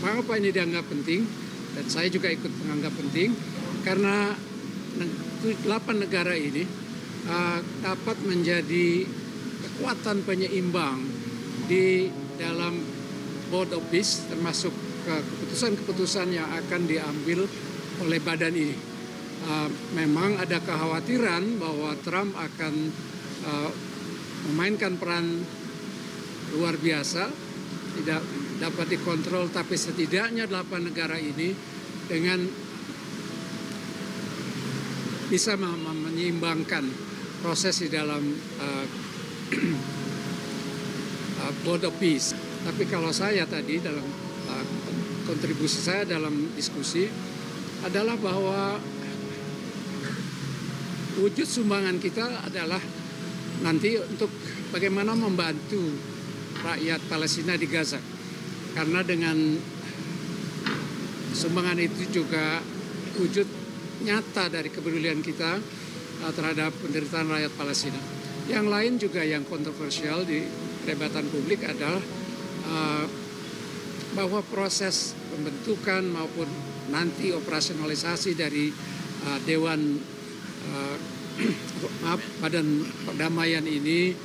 Mengapa ini dianggap penting? Dan saya juga ikut menganggap penting karena 8 negara ini dapat menjadi kekuatan penyeimbang di dalam Board of Peace, termasuk keputusan-keputusan yang akan diambil oleh badan ini. Memang ada kekhawatiran bahwa Trump akan memainkan peran luar biasa, tidak dapat dikontrol, tapi setidaknya 8 negara ini dengan bisa menyeimbangkan proses di dalam Board of Peace. Tapi kalau saya tadi dalam kontribusi saya dalam diskusi adalah bahwa wujud sumbangan kita adalah nanti untuk bagaimana membantu rakyat Palestina di Gaza. Karena dengan sumbangan itu juga wujud nyata dari kepedulian kita terhadap penderitaan rakyat Palestina. Yang lain juga yang kontroversial di perdebatan publik adalah bahwa proses pembentukan maupun nanti operasionalisasi dari Badan Perdamaian ini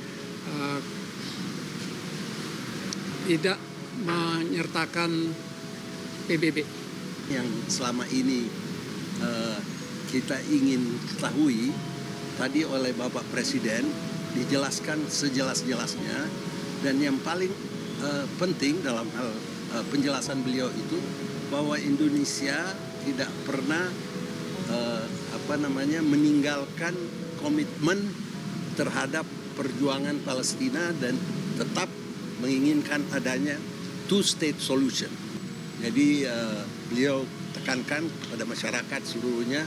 tidak menyertakan PBB. Yang selama ini kita ingin ketahui tadi oleh Bapak Presiden dijelaskan sejelas-jelasnya, dan yang paling penting dalam hal penjelasan beliau itu bahwa Indonesia tidak pernah meninggalkan komitmen terhadap perjuangan Palestina dan tetap menginginkan adanya two-state solution. Jadi beliau tekankan pada masyarakat seluruhnya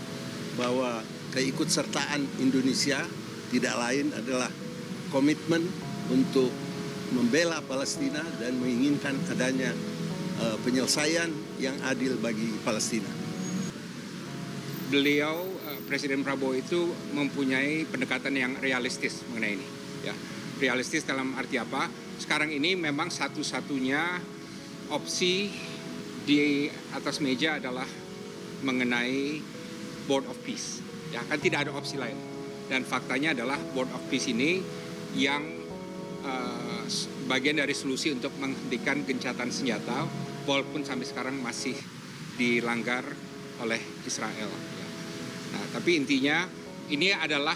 bahwa keikutsertaan Indonesia tidak lain adalah komitmen untuk membela Palestina dan menginginkan adanya penyelesaian yang adil bagi Palestina. Beliau, Presiden Prabowo itu mempunyai pendekatan yang realistis mengenai ini. Ya, realistis dalam arti apa? Sekarang ini memang satu-satunya opsi di atas meja adalah mengenai Board of Peace. Ya, kan tidak ada opsi lain. Dan faktanya adalah Board of Peace ini yang bagian dari solusi untuk menghentikan gencatan senjata, walaupun sampai sekarang masih dilanggar oleh Israel. Nah, tapi intinya ini adalah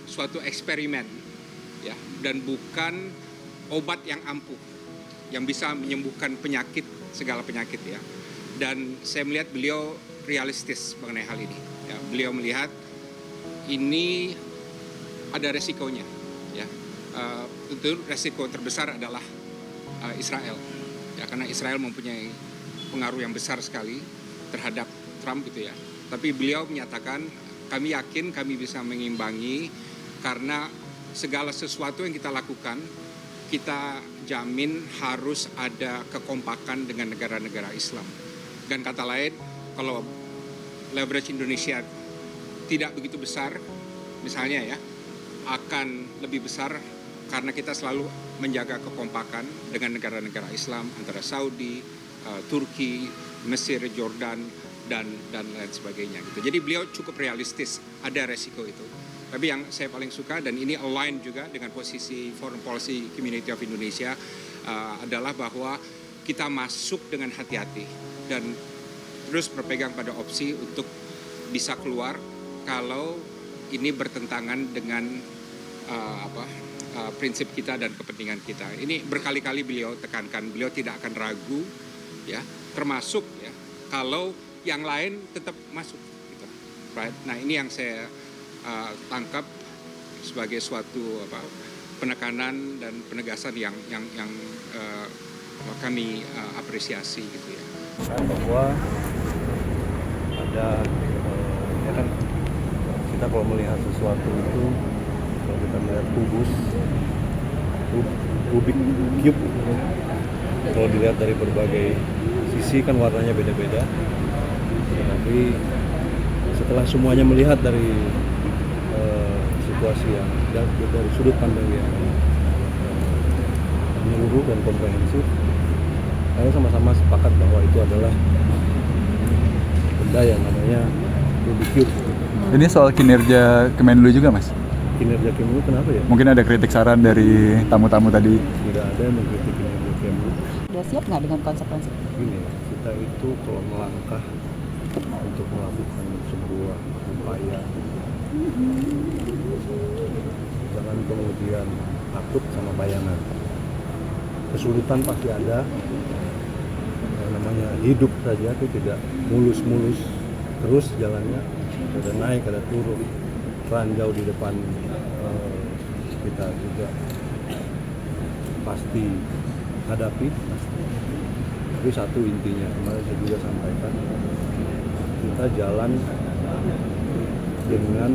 suatu eksperimen, ya, dan bukan obat yang ampuh yang bisa menyembuhkan penyakit, segala penyakit, ya. Dan saya melihat beliau realistis mengenai hal ini. Ya, beliau melihat ini ada resikonya, ya. Tentu resiko terbesar adalah Israel, ya, karena Israel mempunyai pengaruh yang besar sekali terhadap Trump, gitu ya. Tapi beliau menyatakan, kami yakin kami bisa mengimbangi karena segala sesuatu yang kita lakukan, kita jamin harus ada kekompakan dengan negara-negara Islam. Dan kata lain, kalau leverage Indonesia tidak begitu besar, misalnya ya, akan lebih besar karena kita selalu menjaga kekompakan dengan negara-negara Islam, antara Saudi, Turki, Mesir, Jordan, dan lain sebagainya gitu. Jadi beliau cukup realistis, ada resiko itu. Tapi yang saya paling suka, dan ini align juga dengan posisi Foreign Policy Community of Indonesia, adalah bahwa kita masuk dengan hati-hati dan terus berpegang pada opsi untuk bisa keluar kalau ini bertentangan dengan prinsip kita dan kepentingan kita. Ini berkali-kali beliau tekankan, beliau tidak akan ragu, ya, termasuk ya kalau yang lain tetap masuk, gitu. Right? Nah, ini yang saya tangkap sebagai suatu penekanan dan penegasan yang kami apresiasi, gitu ya. Bahwa ada ya kan, kita kalau melihat sesuatu itu, kalau kita melihat kubus, kubik, cube, kalau dilihat dari berbagai sisi kan warnanya beda-beda. Tapi setelah semuanya melihat dari situasi yang dari sudut pandang yang menyeluruh dan komprehensif, saya sama-sama sepakat bahwa itu adalah benda yang namanya to be cured. Ini soal kinerja Kemenlu juga, Mas? Kinerja Kemlu kenapa ya? Mungkin ada kritik saran dari tamu-tamu tadi. Tidak ada yang mengkritik kinerja Kemlu. Udah siap nggak dengan konsekuensi? Gini, kita itu kalau melangkah untuk melakukan sebuah upaya, jangan kemudian takut sama bayangan. Kesulitan pasti ada. Yang namanya hidup saja itu tidak mulus-mulus terus jalannya, ada naik ada turun, ranjau di depan kita juga pasti hadapi pasti. Tapi satu intinya, kemarin saya juga sampaikan, kita jalan dengan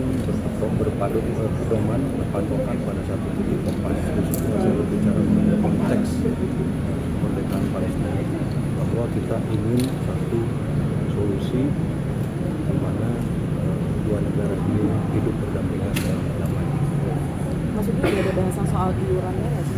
berpadu pedoman, berpatokan pada satu titik kompas. Saya berbicara mengenai konteks kemerdekaan Palestina, bahwa kita ingin satu solusi di mana dua negara ini hidup berdampingan dan damai. Maksudnya ada bahasan soal iurannya nggak sih?